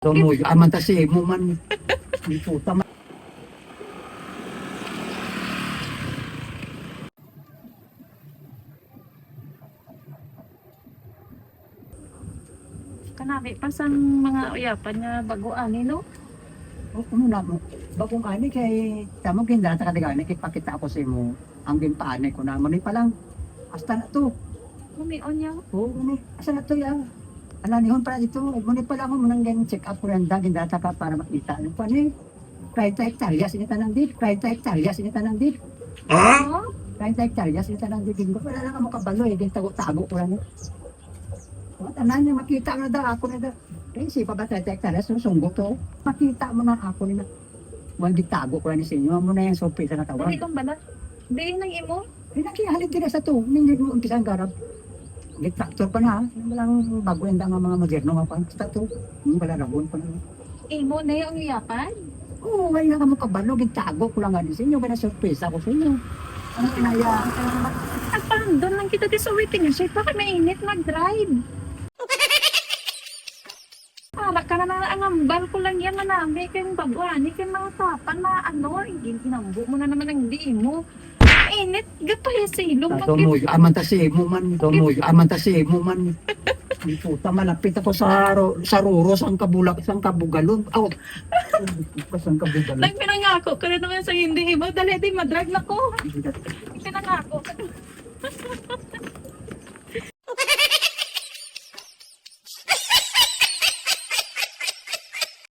Tumuy, aman ta si mo man. Di puta man. Kanami pa sang mga uyapan niya baguan no? O kuno na mo. Bagong ani kay tamo ginda ta kadigani kay pakita ako sa imo. Ang ginpaane ko na mo ni pa lang. Hasta na to. Kumion niya. Oo, ni. Asa na to ya? Ala ni hon para dito. Mo ni pa lang mo nang gan check up randa ginda ta ka para makita. Ano pa ni? 30 hektarya sinita nang dit. 30 hektarya sinita nang dit. Oh? 30 hektarya sinita nang dit. Gingo wala lang mo kabalo eh. Tago-tago ko lang. Tanan niya makita na daw ako na daw. Kasi pa ba 30 hektarya susunggo to? Makita mo na ako nila. Wag gitago ko lang ni sinyo mo na yung sorpresa na tawag. Dili kong bala. Dili nang imo. Ay nakihalid din sa to. Hindi mo umpisa ang garab. Tractor pa na. Walang bago yung nga mga moderno nga pa. Basta to. Wala rabon pa na. Imo na yung uyapan. Oo, wala ka mo kabalo. Gitago ko lang nga ni sinyo. Kaya sorpresa ko sa inyo. Ano kinaya? Nagpandon lang kita di sa waiting siya. Bakit mainit mag-drive? Para ka na ang ambal ko lang yan na namin kayong baguan. Kayong mga tapan na ano. Ginambo mo na naman ang di mo. Mainit. Gato yung silong. Tumuy, aman ta si mo man. Tumuy, aman ta si mo man. Di puta, malapit ako sa Roro, sang kabulak, sang kabugalon. Aw, sang kabugalon. Nagpinangako ka na naman sa hindi mo. Dali di madrag na ko. Pinangako ka.